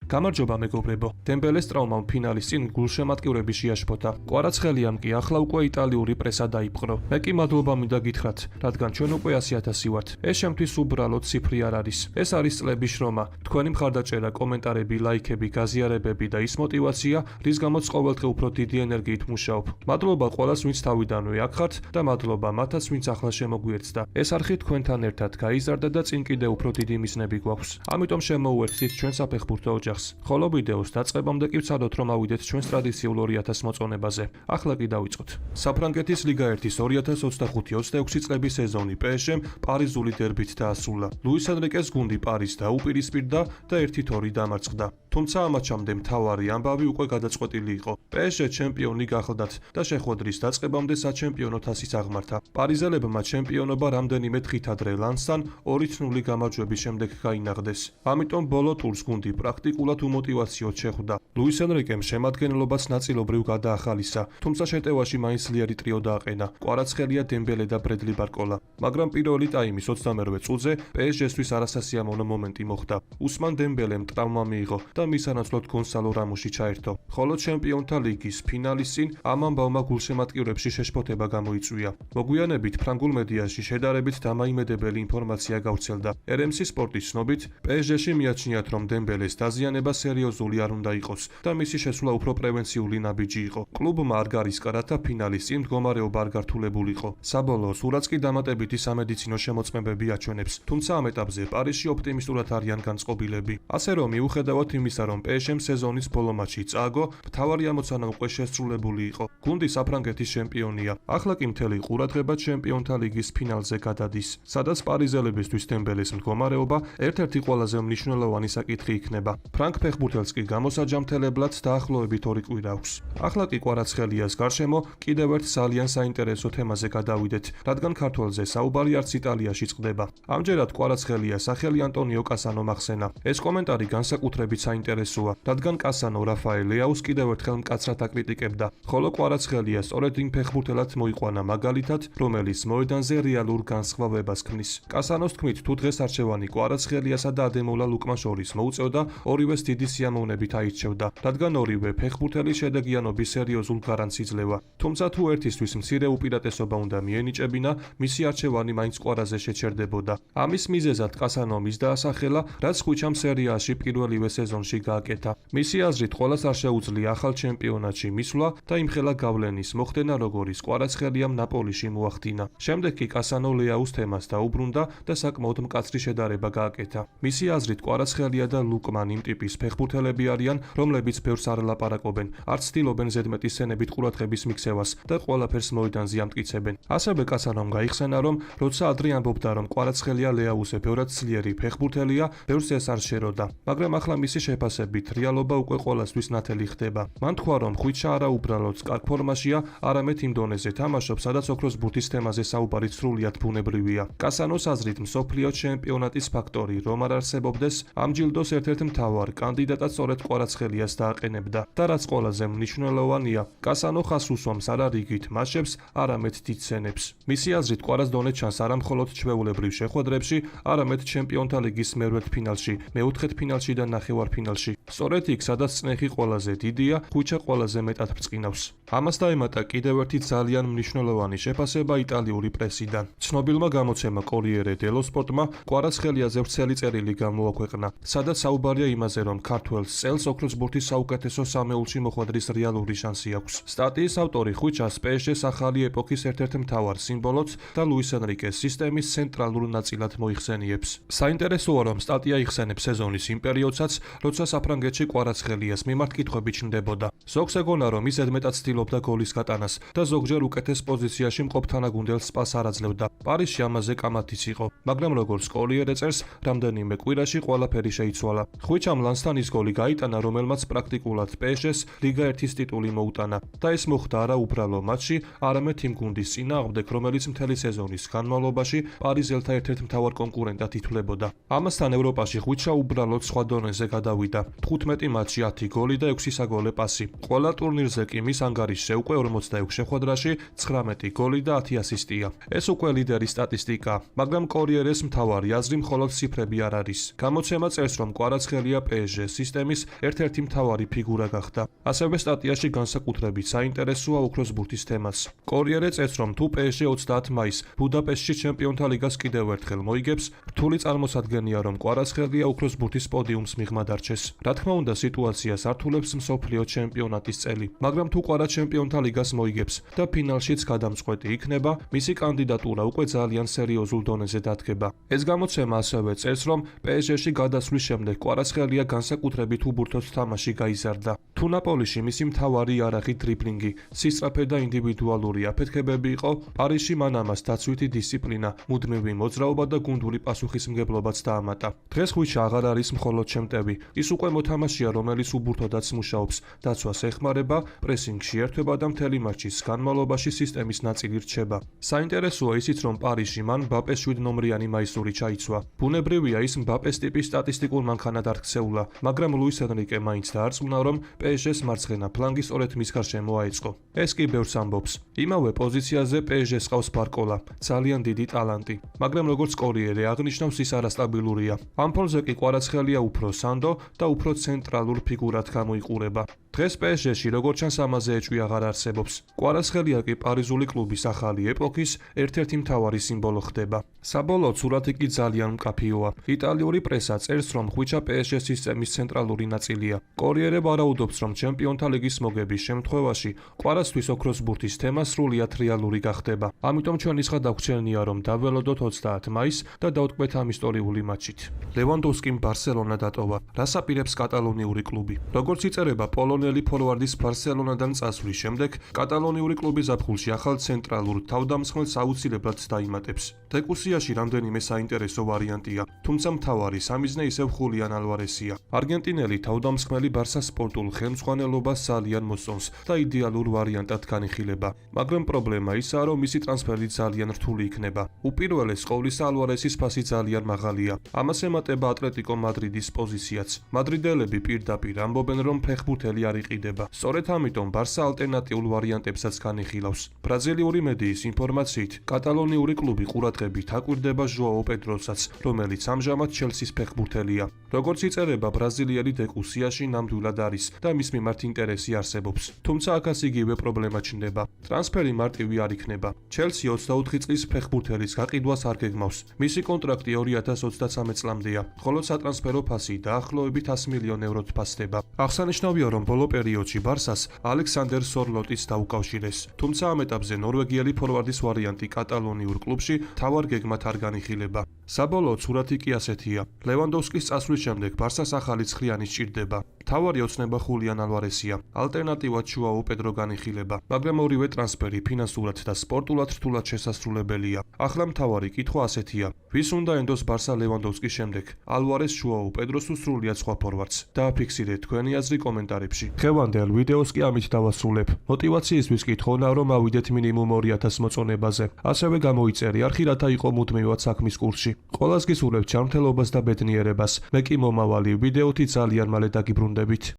გამარჯობა მეგობრებო. დემბელეს ტრავმამ ფინალის წინ გულშემატკივრები შეაშფოთა. კვარაცხელიამ კი ახლა უკვე იტალიური პრესა დაიპყრო. მე კი მადლობა მინდა გითხრათ, რადგან ჩვენ უკვე 100,000 ვართ. ეს შემთთვის უბრალოდ ციფრი არ არის. ეს არის წლების შრომა. თქვენი მხარდაჭერა, კომენტარები, ლაიქები, გაზიარებები და ის მოტივაცია, რის გამოც ყოველდღე უფრო დიდი ენერგიით მუშაობ. მადლობა ყველას, ვინც თავიდანვე აქ ხართ და მადლობა მათაც, ვინც ახლა შემოგვიერთდა. ეს არხი თქვენთან ერთად გაიზარდა და წინ კიდევ უფრო დიდი მიზნები გვაქვს. ამიტომ შემოუერთდით ჩვენ საფეხბურთო ოჯახს. ხოლო ვიდეოს დაწყებამდე კი ვცადოთ რომ ავიდეთ ჩვენს ტრადიციულ 2000 მოწონებაზე. ახლა კი დავიწყოთ. საფრანგეთის ლიგა 1-ის 2025-26 წლების სეზონი PSG-მ პარიზული დერბით დაასრულა. ლუის ენრიკეს გუნდი პარიზს დაუპირისპირდა და 1-2 დამარცხდა. თუმცა ამ მაჩამდე მთავარი ამბავი უკვე გადაწყვეტილი იყო. PSG ჩემპიონი გახლდათ და შეხვედრის დაწყებამდე საჩემპიონო თასის აღმართა. პარიზელებმა ჩემპიონობა რამდენიმე დღით ადრე ლანსთან 2-0 გამარჯვების შემდეგ გაინაღდეს. ამიტომ ბოლო ტურს გუნდი პრაქტიკულად უმოტივაციოდ შეხვდა. ლუის ენრიკემ შემადგენლობაც ნაწილობრივ გადაახალისა, თუმცა შეტევაში მაინც ძლიერი ტრიო დააყენა. კვარაცხელია, დემბელე და ბრედლი ბარკოლა. მაგრამ პირველი ტაიმის 28 წუთზე PSG-ისთვის არასასიამოვნო მომენტი მოხდა. უსმან დემბელემ ტრავმა მიიღო და მის ანაცვლოდ გონსალო რამოსი ჩაერთო. ხოლო ჩემპიონთა ლიგის ფინალის წინ ამ ამბავმა გულშემატკივრებში შეშფოთება გამოიწვია. მოგვიანებით ფრანგულ მედიაში შედარებით დამაიმედებელი ინფორმაცია გავრცელდა. RMC სპორტის ცნობით, PSG-ში მიაჩნიათ, რომ დემბელეს დაზიანება სერიოზული არ უნდა იყოს და მისი შესვლა უფრო პრევენციული ნაბიჯი იყო. კლუბმა არ გარისკა, რათა ფინალის წინ მდგომარეობა არ გართულებულიყო. საბოლოო სურათს კი დამატებითი სამედიცინო შემოწმებები აჩვენებს, თუმცა ამ ეტაპზე პარიზში ოპტიმისტურად არიან განწყობილები. ასე რომ მიუხედავად იმისა, რომ PSG-მ სეზონის ბოლო მატჩი წააგო, მთავარი ამოცანა უკვე შესრულებული იყო. გუნდი საფრანგეთის ჩემპიონია. ახლა კი მთელი ყურადღება ჩემპიონთა ლიგის ფინალზე გადადის, სადაც პარიზელებისთვის დემბელეს მდგომარეობა ერთ-ერთი ყველაზე მნიშვნელოვანი საკითხი იქნება. ფრანგ ფეხბურთელს კი გამოსაჯამთელებლად დაახლოებით 2 კვირა აქვს. ახლა კი კვარაცხელიას გარშემო კიდევ ერთ ძალიან საინტერესო თემაზე გადავიდეთ, რადგან ქართველზე საუბარი არც იტალიაში წყდება. ამჯერად კვარაცხელიას სახელი ანტონიო კასანო ახსენა. ეს კომენტარი განსაკუთრებით საინტერესოა, რადგან კასანო რაფაელ ლეაუს კიდევ ერთხელ მკაცრად აკრიტიკებდა, ხოლო კვარაცხელია სწორედ იმ ფეხბურთელად მოიყვანა მაგალითად, რომელიც მოედანზე რეალურ განსხვავებას ქმნის. კასანოს თქმით, თუ დღეს არჩევანი კვარაცხელიასა და ადემოლა ლუკმან შორის მოუწევდა, ორივეს დიდი სიამოვნებით აირჩევდა, რადგან ორივე ფეხბურთელი შედეგიანობის სერიოზულ გარანტს იძლევა. თუმცა თუ ერთისთვის მცირე უპირატესობა უნდა მიენიჭებინა, მისი არჩევანი მაინც კვარაზე შეჩერდებოდა. ამის მიზეზად კასანომ ის დაასახელა, რაც ხვიჩამ სერიაში პირველივე სეზონში გააკეთა. მისი აზრით, ყველას არ შეუძლია ახალ ჩემპიონატში მისვლა და იმხელა გავლენის მოხდენა, როგორიც კვარაცხელიამ ნაპოლიში მოახდინა. შემდეგ კი კასანო ლეაუს თემას დაუბრუნდა და საკმაოდ მკაცრი შედარება გააკეთა. მისი აზრით, კვარაცხელია და ლუკმან იმ ტიპის ფეხბურთელები არიან, რომლებიც ბევრს არ ლაპარაკობენ, არც ცდილობენ ზედმეტი სცენებით ყურადღების მიქცევას და ყველაფერს მოედანზე ამტკიცებენ. ასევე კასანომ გაიხსენა, რომ როცა ადრე ამბობდა, რომ კვარაცხელია ლეაუზე ბევრად ძლიერი ფეხბურთელია, ბევრს ეს არ შეეროდა, მაგრამ ახლა მისი შეფასებით რეალობა უკვე ყველასთვის ნათელი ხდება. მან თქვა, რომ ხვიჩა არა უბრალოდ კარგ ფორმაშია, არამედ იმ დონეზე თამაშობს, სადაც ოქროს ბურთის თემაზე საუბარი სრულიად ბუნებრივია. კასანოს აზრით, მსოფლიო ჩემპიონატის ფაქტორი რომ არ არსებობდეს, ამ ჯილდოს ერთ-ერთ მთავარ კანდიდატად სწორედ კვარაცხელიას დააყენებდა და რაც ყველაზე მნიშვნელოვანია, კასანო ხას უსვამს არა რიგით მასშტაბს, არამედ დიდ სცენებს. მისი აზრით, კვარას დონე ჩანს არა მხოლოდ ჩვეულებრივ შეხვედრებში, არამედ ჩემპიონთა ლიგის მერვედ ფინალში, მეოთხედ ფინალში და ნახევარფინალში. სწორედ იქ, სადაც წნეხი ყველაზე დიდია, ხვიჩა ყველაზე მეტად ბრწყინავს. ამას დაემატა კიდევ ერთი ძალიან მნიშვნელოვანი შეფასება იტალიური პრესიდან. ცნობილმა გამოცემა კორიერე დელო სპორტმა კვარაცხელიაზე ვრცელი წერილი გამოაქვეყნა, სადაც საუბარია იმაზე, რომ ქართველს წელს ოქროს ბურთის საუკეთესო სამეულში მოხვედრის რეალური შანსი აქვს. სტატიის ავტორი ხვიჩას PSG-ს ახალი ეპოქის ერთ-ერთ მთავარ სიმბოლოც და ლუის ენრიკეს სისტემის ცენტრალურ ნაწილად მოიხსენიებს. საინტერესოა, რომ სტატია იხსენებს სეზონის იმ პერიოდსაც, როცა საფრანგეთში კვარაცხელიას მიმართ კითხვები ჩნდებოდა. ზოგს ეგონა, რომ ის ზედმეტად ცდილობდა გოლის გატანას და ზოგჯერ უკეთეს პოზიციაში მყოფ თანაგუნდელს სპას არ აძლევდა. პარიზში ამაზე კამათიც იყო, მაგრამ როგორც კორიერე წერს, რამდენიმე კვირაში ყველაფერი შეიცვალა. ხვიჩამ ლანსთან ის გოლი გაიტანა, რომელმაც პრაქტიკულად PSG-ს ლიგა 1-ის ტიტული მოუტანა და ეს მოხდა არა უბრალო მატჩში, არამედ იმ გუნდის წინააღმდეგ, რომელიც მთელი სეზონის განმავლობაში პარიზელთა ერთ-ერთ მთავარ კონკურენტად ითვლებოდა. ამასთან ევროპაში ხვიჩა უბრალოდ სხვა დონეზე გადავიდა. 15 მატჩში 10 გოლი და 6 მისაგოლე პასი. Ყველა ტურნირზე კი მის ანგარიშზე უკვე 46 შეხვედრაში 19 გოლი და 10 ასისტია. ეს უკვე ლიდერის სტატისტიკაა, მაგრამ კორიერეს მთავარი აზრი მხოლოდ ციფრები არ არის. გამოცემა წერს, რომ კვარაცხელია PSG-ს სისტემის ერთ-ერთი მთავარი ფიგურა გახდა. ასევე სტატიაში განსაკუთრებით საინტერესოა ოქროს ბურთის თემაც. კორიერე წერს, რომ თუ PSG 30 მაისს ბუდაპეშტში ჩემპიონთა ლიგას კიდევ ერთხელ მოიგებს, რთული წარმოსადგენია, რომ კვარაცხელია ოქროს ბურთის პოდიუმს მიღმა დარჩეს. რა თქმა უნდა, სიტუაციას ართულებს მსოფლიო ჩემპიონატის წელი, მაგრამ თუ კვარა ჩემპიონთა ლიგას მოიგებს და ფინალშიც გადამწყვეტი იქნება, მისი კანდიდატურა უკვე ძალიან სერიოზულ დონეზე დადგება. ეს გამოცემა ასევე წერს, რომ PSG-ში გადასვლის შემდეგ კვარაცხელია განსაკუთრებით უბურთოდ თამაში გაიზარდა. თუ ნაპოლიში მისი მთავარი იარაღი დრიბლინგი, სისწრაფე და ინდივიდუალური აფეთქებები იყო, პარიზში მან ამას დაცვითი დისციპლინა, მუდმივი მოძრაობა და გუნდური პასუხისმგებლობაც დაამატა. დღეს ხვიჩა აღარ არის მხოლოდ ჩემტევი, ის უკვე მოთამაშეა, რომელიც უბურთოდაც მუშაობს, დაცვას ეხმარება, პრესინგში ერთვება და მთელი მატჩის განმავლობაში სისტემის ნაწილი რჩება. საინტერესოა ისიც, რომ პარიზში მან მბაპეს 7 ნომრიანი მაისური ჩაიცვა. ბუნებრივია, ის მბაპეს ტიპის სტატისტიკურ მანქანად არ ქცეულა, მაგრამ ლუის ენრიკე მაინც დაარწმუნა, რომ PSG-ს მარცხენა ფლანგი სწორედ მის გარშემო აეწყო. ეს კი ბევრს ამბობს. იმავე პოზიციაზე PSG-ს ყავს ბარკოლა, ძალიან დიდი ტალანტი, მაგრამ როგორც კორიერე აღნიშნავს, ის არასტაბილურია. ამ ფონზე კი კვარაცხელია უფრო სანდო და უფრო ცენტრალურ ფიგურად გამოიყურება. დღეს PSG-ში როგორც ჩანს ამაზე ეჭვი აღარ არსებობს. კვარაცხელია კი პარიზული კლუბის ახალი ეპოქის ერთ-ერთი მთავარი სიმბოლო ხდება. საბოლოოდ სურათი კი ძალიან მკაფიოა. იტალიური პრესა წერს, რომ ხვიჩა PSG სისტემის ცენტრალური ნაწილია. კორიერე ვარაუდობს, რომ ჩემპიონთა ლიგის მოგების შემთხვევაში კვარასთვის ოქროს ბურთის თემა სრულიად რეალური გახდება. ამიტომ ჩვენ ისხად აგვჩენია, რომ დაველოდოთ 30 მაისს და დავტყვეთ ამ ისტორიული მატჩით. ლევანდოვსკიმ ბარსელონა დატოვა. რას აპირებს კატალონიური კლუბი? როგორც იწერება პოლონელი ფორვარდის ბარსელონადან წასვლის შემდეგ, კატალონიური კლუბი ზაფხულში ახალ ცენტრალურ თავდამსხმელს აუცილებლად დაიმატებს. დეკუსიაში რამდენიმე საინტერესო ვარიანტია, თუმცა მთავარი სამიზნე ისევ ხულიან ალვარესია. არგენტინელი თავდამსხმელი ბარსას სპორტულ ხელმძღვანელობას ძალიან მოსწონს და იდეალურ ვარიანტად განიხილება. მაგრამ პრობლემა ისაა, რომ მისი ტრანსფერი ძალიან რთული იქნება. უპირველეს ყოვლისა ალვარესის ფასი ძალიან მაღალია. ამას ემატება ატლეტიკო მადრიდის პოზიციაც. მადრიდელები პირდაპირ ამბობენ, რომ ფეხბურთელი არ იყიდება. სწორედ ამიტომ ბარსა ალტერნატიულ ვარიანტებსაც განიხილავს. ბრაზილიური მედიის ინფორმაციით, კატალონიური კლუბი ყურადღებით აკვირდება ჟოაო პედროსაც, რომელიც ამჟამად ჩელსის ფეხბურთელია. როგორც იწერება, ბრაზილიელი დეკუსიაში ნამდვილად არის და მის მიმართ ინტერესი არსებობს. თუმცა აქაც იგივე პრობლემა ჩნდება. ტრანსფერი მარტივი არ იქნება. ჩელსი 24 წლის ფეხბურთელის გაყიდვას არ გეგმავს. მისი კონტრაქტი 2023 წლამდეა, ხოლო სატრანსფერო ფასი დაახლოებით 100 მილიონ ევროთ ფასდება. აღსანიშნავია, რომ ბოლო პერიოდში ბარსას ალექსანდერ სორლოტიც დაუკავშირეს. თუმცა ამ ეტაპზე ნორვეგიელი ფორვარდის ვარიანტი კატალონიურ კლუბში თავარ გეგმად არ განიხილება. საბოლოოდ სურათი კი ასეთია. ლევანდოვსკის წასვლის შემდეგ ბარსას ახალი ცხრიანი სჭირდება. მთავარი ოცნება ხულიან ალვარესია. ალტერნატივად ჟოაო პედრო განიხილება, მაგრამ ორივე ტრანსფერი ფინანსურად და სპორტულად რთულად შესასრულებელია. ახლა მთავარი კითხვა ასეთია: ვის უნდა ენდოს ბარსა ლევანდოვსკის შემდეგ? ალვარეს, ჟოაო პედროს თუ სრულიად სხვა ფორვარდს? დააფიქსირეთ თქვენი აზრი კომენტარებში. დღევანდელ ვიდეოს კი ამით დავასრულებ. მოტივაციისთვის კი თხოვნა, რომ ავიდეთ მინიმუმ 2000 მოწონებაზე. ასევე გამოიწერე არხი, რათა იყო მუდმივად საქმის კურსში. ყველას გისურვებთ ჯანმრთელობას და ბედნიერებას. მე კი მომავალი ვიდეოთი ძალიან მალე დაგიბრუნდებით.